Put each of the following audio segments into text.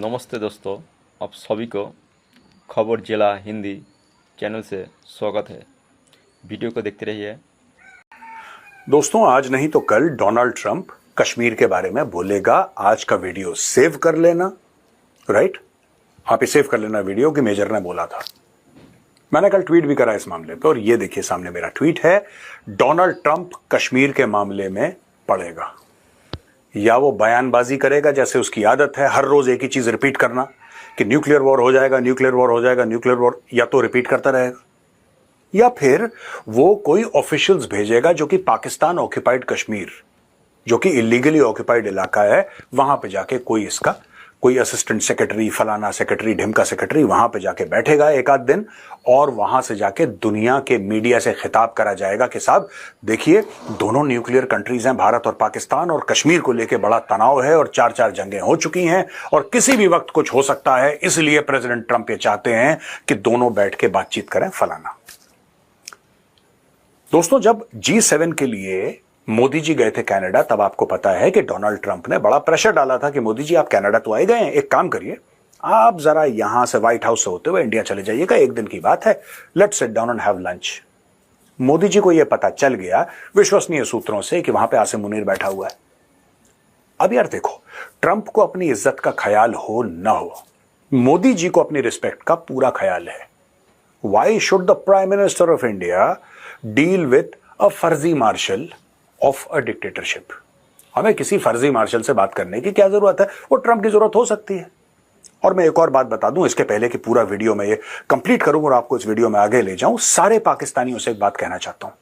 नमस्ते दोस्तों, आप सभी को खबर जिला हिंदी चैनल से स्वागत है। वीडियो को देखते रहिए। दोस्तों, आज नहीं तो कल डोनाल्ड ट्रंप कश्मीर के बारे में बोलेगा। आज का वीडियो सेव कर लेना, राइट? आप ही सेव कर लेना वीडियो कि मेजर ने बोला था। मैंने कल ट्वीट भी करा इस मामले पे और ये देखिए सामने मेरा ट्वीट है। डोनाल्ड ट्रंप कश्मीर के मामले में पड़ेगा, या वो बयानबाजी करेगा जैसे उसकी आदत है हर रोज एक ही चीज रिपीट करना कि न्यूक्लियर वॉर हो जाएगा, न्यूक्लियर वॉर हो जाएगा, न्यूक्लियर वॉर, या तो रिपीट करता रहेगा या फिर वो कोई ऑफिशियल्स भेजेगा जो कि पाकिस्तान ऑक्यूपाइड कश्मीर, जो कि इलीगली ऑक्यूपाइड इलाका है, वहां पे जाके कोई असिस्टेंट सेक्रेटरी, फलाना सेक्रेटरी, ढिमका सेक्रेटरी वहां पे जाके बैठेगा एक आध दिन और वहां से जाके दुनिया के मीडिया से खिताब करा जाएगा कि साहब देखिए, दोनों न्यूक्लियर कंट्रीज हैं, भारत और पाकिस्तान, और कश्मीर को लेके बड़ा तनाव है और चार चार जंगें हो चुकी हैं और किसी भी वक्त कुछ हो सकता है, इसलिए प्रेसिडेंट ट्रंप ये चाहते हैं कि दोनों बैठ के बातचीत करें, फलाना। दोस्तों, जब G7 के लिए मोदी जी गए थे कनाडा, तब आपको पता है कि डोनाल्ड ट्रंप ने बड़ा प्रेशर डाला था कि मोदी जी आप कनाडा तो आए गए हैं, एक काम करिए, आप जरा यहां से व्हाइट हाउस से होते हुए इंडिया चले जाइएगा, एक दिन की बात है, let's sit down and have lunch. Modi ji को यह पता चल गया विश्वसनीय सूत्रों से कि वहां पे आसिम मुनीर बैठा हुआ है। अब यार देखो, ट्रंप को अपनी इज्जत का ख्याल हो ना हो, मोदी जी को अपनी रिस्पेक्ट का पूरा ख्याल है। Why should the prime minister of India deal with a फर्जी मार्शल ऑफ अ डिक्टेटरशिप? हमें किसी फर्जी मार्शल से बात करने की क्या जरूरत है? वो ट्रंप की जरूरत हो सकती है। और मैं एक और बात बता दूं इसके पहले कि पूरा वीडियो में ये कंप्लीट करूं और आपको इस वीडियो में आगे ले जाऊं, सारे पाकिस्तानियों से एक बात कहना चाहता हूं।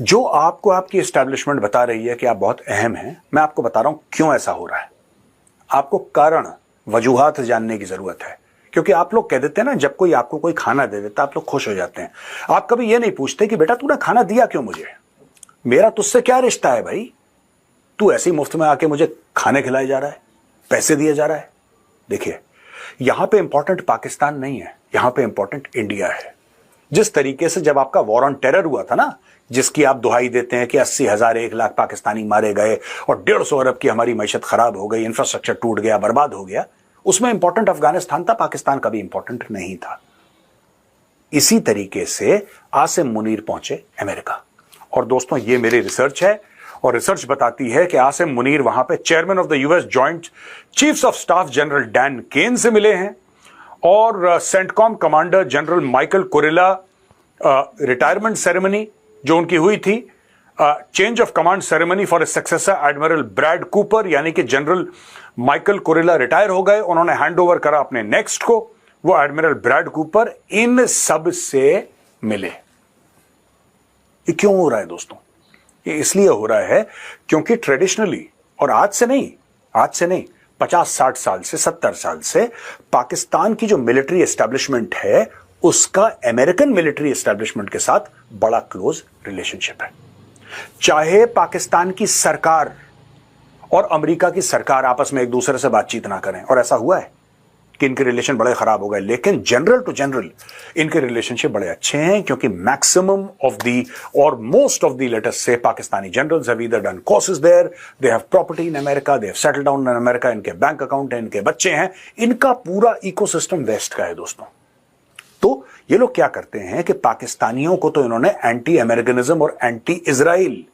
जो आपको आपकी एस्टैब्लिशमेंट बता रही है कि आप बहुत अहम हैं, मैं आपको बता रहा हूं क्यों ऐसा हो रहा है। आपको कारण, वजूहात जानने की जरूरत है, क्योंकि आप लोग कह देते हैं ना, जब कोई आपको कोई खाना दे देता आप लोग खुश हो जाते हैं। आप कभी ये नहीं पूछते कि बेटा तूने खाना दिया क्यों मुझे, मेरा तुझसे क्या रिश्ता है भाई, तू ऐसी मुफ्त में आके मुझे खाने खिलाए जा रहा है, पैसे दिए जा रहा है। देखिए, यहां पे इंपॉर्टेंट पाकिस्तान नहीं है, यहां पे इंपॉर्टेंट इंडिया है। जिस तरीके से जब आपका वॉर ऑन टेरर हुआ था ना, जिसकी आप दुहाई देते हैं कि 80,000 1 लाख पाकिस्तानी मारे गए और 150 अरब की हमारी मैशत खराब हो गई, इंफ्रास्ट्रक्चर टूट गया, बर्बाद हो गया, उसमें इंपॉर्टेंट अफगानिस्तान था, पाकिस्तान कभी इंपॉर्टेंट नहीं था। इसी तरीके से आसिम मुनीर पहुंचे अमेरिका। और दोस्तों, ये मेरी रिसर्च है और रिसर्च बताती है कि आसिम मुनीर वहां पे chairman of the US joint chiefs of staff general Dan Caine से मिले हैं और CENTCOM commander general Michael Kurilla retirement ceremony जो उनकी हुई थी, change of command ceremony for a successor admiral Brad Cooper, यानी कि जनरल माइकल कुरेला रिटायर हो गए, उन्होंने हैंड ओवर करा अपने नेक्स्ट को, वो एडमिरल ब्रैड कूपर, इन सब से मिले। ये क्यों हो रहा है दोस्तों? ये इसलिए हो रहा है क्योंकि ट्रेडिशनली, और आज से नहीं 50-60 साल से, 70 साल से पाकिस्तान की जो मिलिट्री एस्टैब्लिशमेंट है उसका अमेरिकन मिलिट्री एस्टैब्लिशमेंट के साथ बड़ा क्लोज रिलेशनशिप है। चाहे पाकिस्तान की सरकार और अमेरिका की सरकार आपस में एक दूसरे से बातचीत ना करें, और ऐसा हुआ है कि इनके रिलेशन बड़े खराब हो गए, लेकिन जनरल टू जनरल इनके रिलेशनशिप बड़े अच्छे हैं, क्योंकि मैक्सिमम ऑफ दी और most of the, let us say, Pakistani generals have either done courses there, they have property in America, they have settled down in America, इनके बैंक अकाउंट है, इनके बच्चे हैं, इनका पूरा इकोसिस्टम वेस्ट का है दोस्तों। तो ये लोग क्या करते हैं कि पाकिस्तानियों को तो इन्होंने एंटी अमेरिकनिज्म और एंटी इजराइल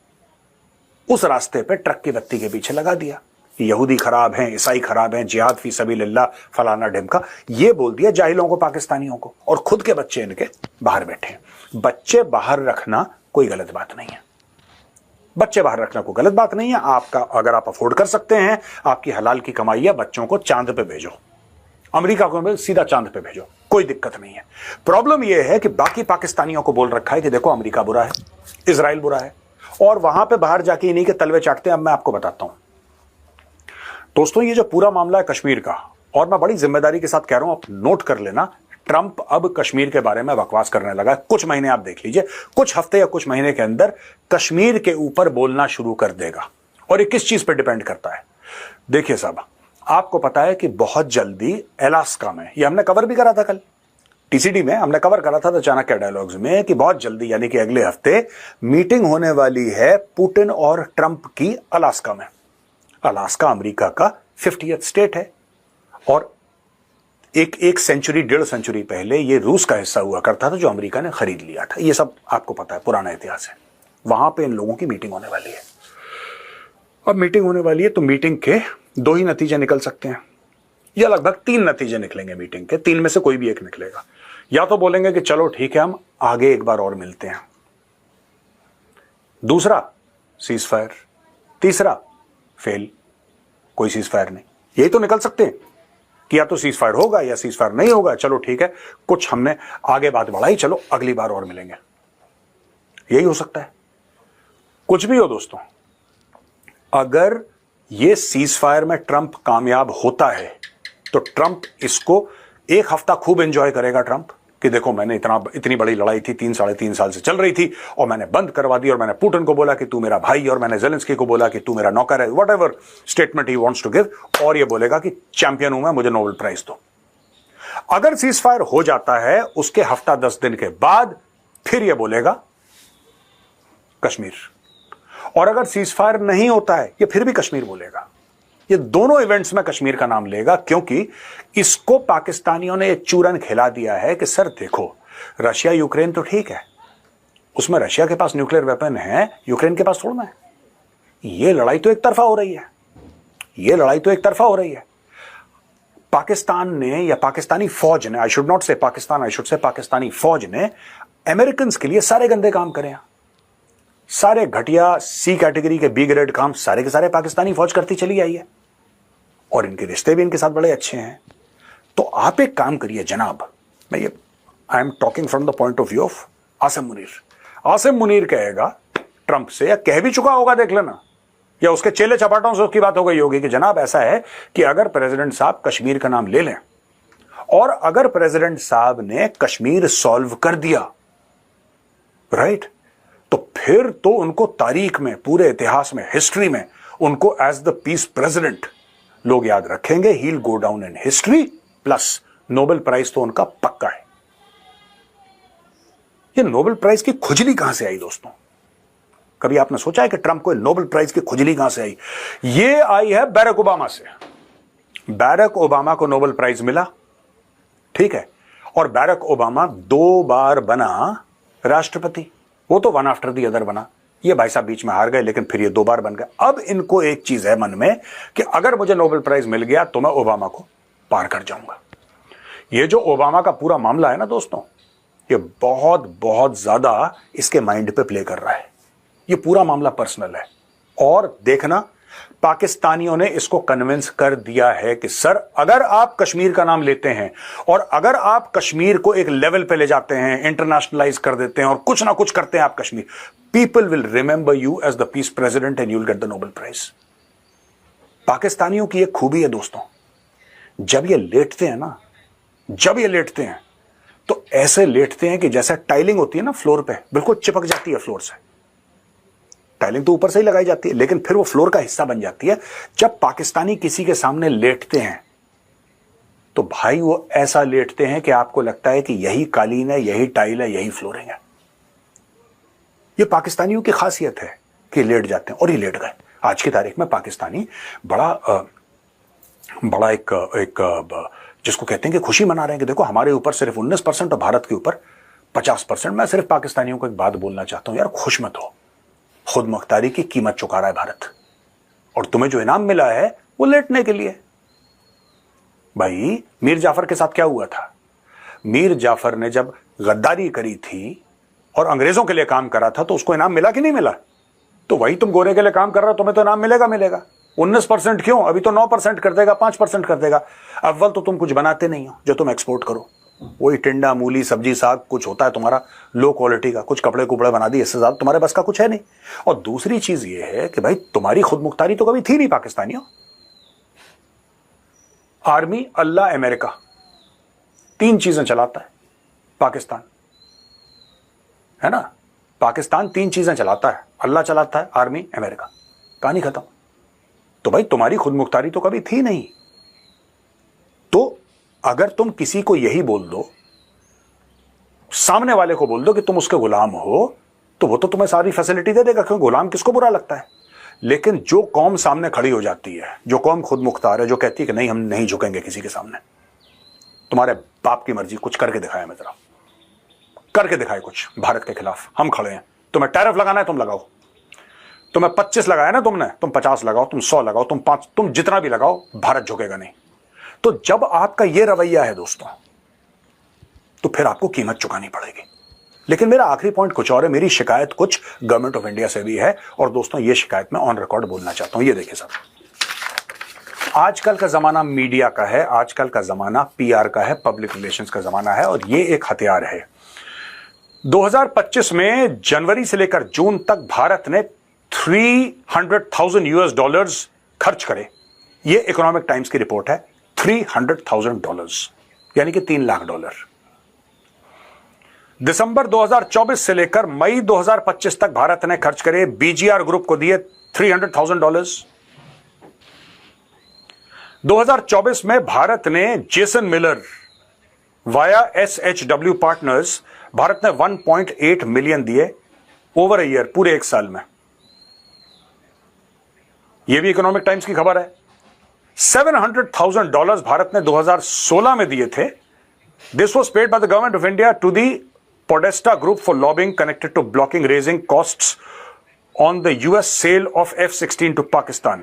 उस रास्ते पे ट्रक की बत्ती के पीछे लगा दिया। यहूदी खराब हैं, ईसाई खराब हैं, जिहाद फी सबीलिल्लाह, फलाना ढिमका, ये बोल दिया जाहिलों को, पाकिस्तानियों को, और खुद के बच्चे इनके बाहर बैठे हैं। बच्चे बाहर रखना कोई गलत बात नहीं है, बच्चे बाहर रखना कोई गलत बात नहीं है। आपका, अगर आप अफोर्ड कर सकते हैं, आपकी हलाल की कमाई है, बच्चों को चांद पे भेजो, अमेरिका को सीधा चांद पे भेजो, कोई दिक्कत नहीं है। प्रॉब्लम यह है कि बाकी पाकिस्तानियों को बोल रखा है कि देखो अमेरिका बुरा है, इजराइल बुरा है, और वहां पे बाहर जाके इन्हीं के तलवे चाटते हैं। अब मैं आपको बताता हूं दोस्तों, ये जो पूरा मामला है कश्मीर का, और मैं बड़ी जिम्मेदारी के साथ कह रहा हूं, आप नोट कर लेना, ट्रंप अब कश्मीर के बारे में बकवास करने लगा। कुछ महीने आप देख लीजिए, कुछ हफ्ते या कुछ महीने के अंदर कश्मीर के ऊपर बोलना शुरू कर देगा। और ये किस चीज पर डिपेंड करता है? देखिए साहब, आपको पता है कि बहुत जल्दी अलास्का में, ये हमने कवर भी करा था कल टीसीडी में, हमने कवर करा था द चाणक्य डायलॉग्स में, कि बहुत जल्दी यानी कि अगले हफ्ते मीटिंग होने वाली है पुतिन और ट्रंप की अलास्का में। अलास्का अमेरिका का 50th स्टेट है, और एक सेंचुरी 1.5 सेंचुरी पहले ये रूस का हिस्सा हुआ करता था जो अमेरिका ने खरीद लिया था। ये सब आपको पता है, पुराना इतिहास है। वहां पे इन लोगों की मीटिंग होने वाली है। अब मीटिंग होने वाली है तो मीटिंग के 2 ही नतीजे निकल सकते हैं, या लगभग 3 नतीजे निकलेंगे मीटिंग के। 3 में से कोई भी एक निकलेगा। या तो बोलेंगे कि चलो ठीक है, हम आगे एक बार और मिलते हैं। दूसरा, सीज फायर। तीसरा, फेल, कोई सीज फायर नहीं। यही तो निकल सकते हैं कि या तो सीज फायर होगा या सीज फायर नहीं होगा। चलो ठीक है, कुछ हमने आगे बात बढ़ाई, चलो अगली बार और मिलेंगे। यही हो सकता है। कुछ भी हो दोस्तों, अगर ये सीज फायर में ट्रंप कामयाब होता है तो ट्रंप इसको 1 हफ्ता खूब एंजॉय करेगा। ट्रंप कि देखो, मैंने इतनी बड़ी लड़ाई थी, 3-3.5 साल से चल रही थी, और मैंने बंद करवा दी, और मैंने पुतिन को बोला कि तू मेरा भाई, और मैंने जेलेंस्की को बोला कि तू मेरा नौकर है, whatever statement he wants to give, और ये बोलेगा कि चैंपियन हूं मैं, मुझे नोबेल प्राइज दो। अगर सीज फायर हो जाता है, उसके हफ्ता 10 दिन के बाद फिर ये बोलेगा कश्मीर। और अगर सीज फायर नहीं होता है, ये फिर भी कश्मीर बोलेगा। ये दोनों इवेंट्स में कश्मीर का नाम लेगा, क्योंकि इसको पाकिस्तानियों ने एक चूरन खिला दिया है कि सर देखो, रशिया यूक्रेन तो ठीक है, उसमें रशिया के पास न्यूक्लियर वेपन है, यूक्रेन के पास थोड़ा है। ये लड़ाई तो एक तरफा हो रही है। ये लड़ाई तो एक तरफा हो रही है। पाकिस्तान ने, या पाकिस्तानी फौज ने, आई शुड नॉट से Pakistan, I should say Pakistani फौज ने अमेरिकन के लिए सारे गंदे काम करे हैं। सारे घटिया सी कैटेगरी के बी ग्रेड काम सारे के सारे पाकिस्तानी फौज करती चली आई है, और इनके रिश्ते भी इनके साथ बड़े अच्छे हैं। तो आप एक काम करिए जनाब, मैं ये I am talking from the point of view of Asim Munir. Asim Munir कहेगा ट्रंप से, या कह भी चुका होगा, देख लेना, या उसके चेले चपाटों से उसकी बात हो गई होगी कि जनाब ऐसा है कि अगर प्रेसिडेंट साहब कश्मीर का नाम ले लें, और अगर प्रेसिडेंट साहब ने कश्मीर सॉल्व कर दिया, राइट, तो फिर तो उनको तारीख में, पूरे इतिहास में, हिस्ट्री में उनको एज द पीस प्रेसिडेंट लोग याद रखेंगे। He will go down in history, plus Nobel prize तो उनका पक्का है। ये नोबेल प्राइज की खुजली कहां से आई दोस्तों? कभी आपने सोचा है कि ट्रंप को नोबेल प्राइज की खुजली कहां से आई? ये आई है बैरक ओबामा से। बैरक ओबामा को नोबेल प्राइज मिला, ठीक है, और बैरक ओबामा 2 बार बना राष्ट्रपति। वो तो वन आफ्टर दी अदर बना। ये भाई साहब बीच में हार गए, लेकिन फिर ये 2 बार बन गए। अब इनको एक चीज है मन में कि अगर मुझे नोबेल प्राइज मिल गया तो मैं ओबामा को पार कर जाऊंगा। ये जो ओबामा का पूरा मामला है ना दोस्तों, ये बहुत बहुत ज्यादा इसके माइंड पे प्ले कर रहा है। ये पूरा मामला पर्सनल है, और देखना, पाकिस्तानियों ने इसको कन्विंस कर दिया है कि सर, अगर आप कश्मीर का नाम लेते हैं, और अगर आप कश्मीर को एक लेवल पे ले जाते हैं, इंटरनेशनलाइज कर देते हैं, और कुछ ना कुछ करते हैं आप Kashmir, people will remember you as the peace president and you will get the Nobel prize. पाकिस्तानियों की एक खूबी है दोस्तों, जब ये लेटते हैं ना, जब ये लेटते हैं तो ऐसे लेटते हैं कि जैसे टाइलिंग होती है ना फ्लोर पे, बिल्कुल चिपक जाती है फ्लोर से। टाइलिंग तो ऊपर से ही लगाई जाती है, लेकिन फिर वो फ्लोर का हिस्सा बन जाती है। जब पाकिस्तानी किसी के सामने लेटते हैं तो भाई वो ऐसा लेटते हैं कि आपको लगता है कि यही कालीन है, यही टाइल है, यही फ्लोरिंग है। ये पाकिस्तानियों की खासियत है कि लेट जाते हैं, और ये लेट गए। आज की तारीख में पाकिस्तानी बड़ा एक जिसको कहते हैं कि खुशी मना रहे हैं कि देखो, हमारे ऊपर सिर्फ 19% और भारत के ऊपर 50%। मैं सिर्फ पाकिस्तानियों को एक बात बोलना चाहता हूं, यार खुश मत हो। खुद मुख्तारी की कीमत चुका रहा है भारत, और तुम्हें जो इनाम मिला है वो लेटने के लिए। भाई मीर जाफर के साथ क्या हुआ था? मीर जाफर ने जब गद्दारी करी थी और अंग्रेजों के लिए काम करा था, तो उसको इनाम मिला कि नहीं मिला? तो वही तुम गोरे के लिए काम कर रहे हो, तुम्हें तो इनाम मिलेगा। 19% क्यों, अभी तो 9% कर देगा, 5% कर देगा। अव्वल तो तुम कुछ बनाते नहीं हो जो तुम एक्सपोर्ट करो। वही टिंडा, मूली, सब्जी, साग कुछ होता है तुम्हारा लो क्वालिटी का, कुछ कपड़े कुपड़े बना दिए, इससे ज्यादा तुम्हारे बस का कुछ है नहीं। और दूसरी चीज ये है कि भाई तुम्हारी खुद मुख्तारी तो कभी थी नहीं पाकिस्तानियों। आर्मी, अल्लाह, अमेरिका, 3 चीजें चलाता है पाकिस्तान, है ना? पाकिस्तान 3 चीजें चलाता है, अल्लाह चलाता है, आर्मी, अमेरिका, कहानी खत्म। तो भाई तुम्हारी खुद मुख्तारी तो कभी थी नहीं। तो अगर तुम किसी को यही बोल दो, सामने वाले को बोल दो कि तुम उसके गुलाम हो, तो वो तो तुम्हें सारी फैसिलिटी दे देगा, क्योंकि गुलाम किसको बुरा लगता है? लेकिन जो कौम सामने खड़ी हो जाती है, जो कौम खुद मुख्तार है, जो कहती है कि नहीं हम नहीं झुकेंगे किसी के सामने, तुम्हारे बाप की मर्जी, कुछ करके दिखाया मैं जरा, करके दिखाए कुछ भारत के खिलाफ, हम खड़े हैं। तुम्हें टैरिफ लगाना है तुम लगाओ, तुम्हें 25 लगाया ना तुमने, तुम 50 लगाओ, तुम 100 लगाओ, तुम 5, तुम जितना भी लगाओ, भारत झुकेगा नहीं। तो जब आपका यह रवैया है दोस्तों, तो फिर आपको कीमत चुकानी पड़ेगी। लेकिन मेरा आखिरी पॉइंट कुछ और है, मेरी शिकायत कुछ गवर्नमेंट ऑफ इंडिया से भी है, और दोस्तों ये शिकायत मैं ऑन रिकॉर्ड बोलना चाहता हूं। ये देखिए साहब, आजकल का जमाना मीडिया का है, आजकल का जमाना पीआर का है, पब्लिक रिलेशंस का जमाना है, और ये एक हथियार है। 2025 में जनवरी से लेकर जून तक भारत ने $300,000 खर्च करे। ये इकोनॉमिक टाइम्स की रिपोर्ट है। $300,000 यानी कि $3 लाख। दिसंबर 2024 से लेकर मई 2025 तक भारत ने खर्च करे, बीजीआर ग्रुप को दिए $300,000। 2024 में भारत ने Jason Miller via SHW partners, Bharat ने 1.8 मिलियन दिए ओवर अ ईयर, पूरे एक साल में। यह भी इकोनॉमिक टाइम्स की खबर है। $700,000 भारत ने 2016 में दिए थे। This was paid by the government of India to the Podesta Group for lobbying connected to blocking raising costs on the US sale of F-16 to Pakistan।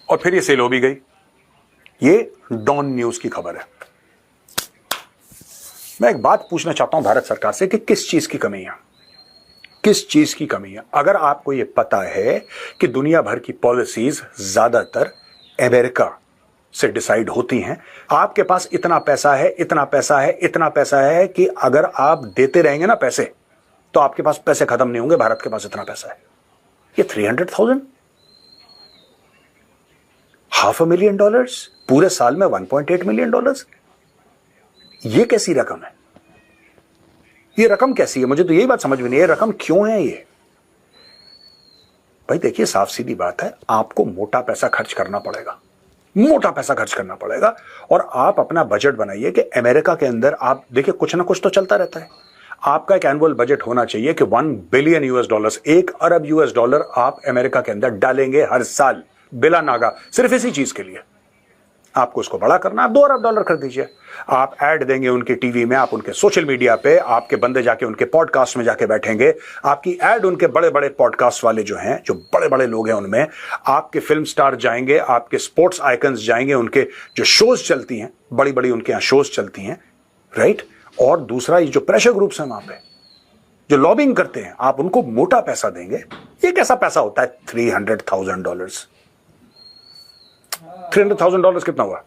और फिर ये सेल हो भी गई। ये डॉन न्यूज की खबर है। मैं एक बात पूछना चाहता हूं भारत सरकार से कि किस चीज की कमी है, किस चीज की कमी है। अगर आपको यह पता है कि दुनिया भर की पॉलिसीज ज्यादातर अमेरिका से डिसाइड होती हैं, आपके पास इतना पैसा है, इतना पैसा है, इतना पैसा है कि अगर आप देते रहेंगे ना पैसे, तो आपके पास पैसे खत्म नहीं होंगे। भारत के पास इतना पैसा है। ये 300,000, $500,000 पूरे साल में, $1.8 मिलियन, ये कैसी रकम है? ये रकम कैसी है? मुझे तो यही बात समझ में नहीं है, रकम क्यों है ये? भाई देखिए, साफ सीधी बात है, आपको मोटा पैसा खर्च करना पड़ेगा, मोटा पैसा खर्च करना पड़ेगा। और आप अपना बजट बनाइए कि अमेरिका के अंदर आप देखिए कुछ ना कुछ तो चलता रहता है। आपका एक एनुअल बजट होना चाहिए कि $1 बिलियन, $1 अरब आप अमेरिका के अंदर डालेंगे हर साल बिला नागा, सिर्फ इसी चीज के लिए। आपको उसको बड़ा करना, आप $2 अरब कर दीजिए। आप ऐड देंगे उनके टीवी में, आप उनके सोशल मीडिया पे, आपके बंदे जाके उनके पॉडकास्ट में जाके बैठेंगे, आपकी ऐड उनके बड़े बड़े पॉडकास्ट वाले जो हैं, जो बड़े बड़े लोग हैं उनमें, आपके फिल्म स्टार जाएंगे, आपके स्पोर्ट्स आइकन्स जाएंगे, उनके जो शोज चलती हैं, बड़ी बड़ी उनके यहाँ शोज चलती हैं, राइट। और दूसरा, ये जो प्रेशर ग्रुप्स हैं वहां पे जो लॉबिंग करते हैं, आप उनको मोटा पैसा देंगे। ये कैसा पैसा होता है? $300,000। $300,000 कितना हुआ?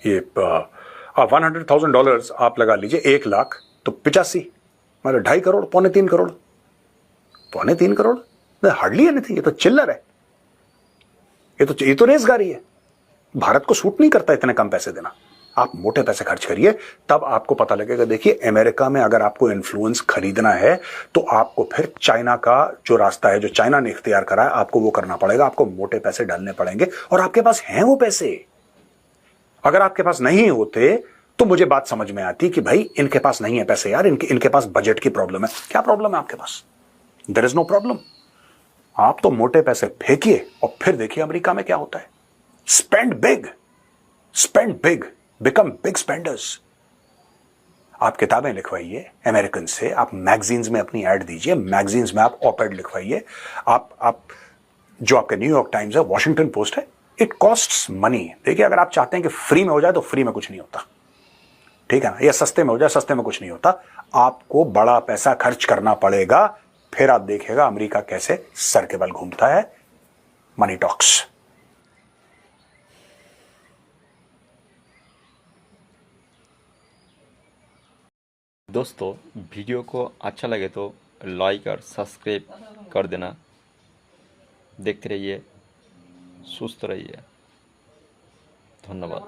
ये $100,000 आप लगा लीजिए, 1 लाख तो 85, मतलब 2.5 करोड़, $2.25 करोड़, $2.25 करोड़, हार्डली एनीथिंग। ये तो चिल्लर है, ये तो रेसगारी है। भारत को सूट नहीं करता इतने कम पैसे देना। आप मोटे पैसे खर्च करिए, तब आपको पता लगेगा। देखिए, अमेरिका में अगर आपको इन्फ्लुएंस खरीदना है तो आपको फिर चाइना का जो रास्ता है, जो चाइना ने इख्तियार करा है, आपको वो करना पड़ेगा। आपको मोटे पैसे डालने पड़ेंगे, और आपके पास हैं वो पैसे। अगर आपके पास नहीं होते तो मुझे बात समझ में आती कि भाई इनके पास नहीं है पैसे यार, इनके पास बजट की प्रॉब्लम है। क्या प्रॉब्लम है आपके पास? There is no problem. आप तो मोटे पैसे फेंकिए और फिर देखिए अमेरिका में क्या होता है। Spend big, become big spenders. आप किताबें लिखवाइए अमेरिकन से, आप मैगजीन्स में अपनी ऐड दीजिए, मैगजीन्स में आप ऑप एड लिखवाइए। आप जो आपके न्यूयॉर्क टाइम्स है, वॉशिंगटन पोस्ट है, इट कॉस्ट्स मनी। देखिए, अगर आप चाहते हैं कि फ्री में हो जाए तो फ्री में कुछ नहीं होता, ठीक है ना, या सस्ते में हो जाए, सस्ते में कुछ नहीं होता। आपको बड़ा पैसा खर्च करना पड़ेगा, फिर आप देखिएगा अमेरिका कैसे सर के बल घूमता है। Money talks. दोस्तों, वीडियो को अच्छा लगे तो लाइक और सब्सक्राइब कर देना। देखते रहिए, सुस्त रहिए। धन्यवाद।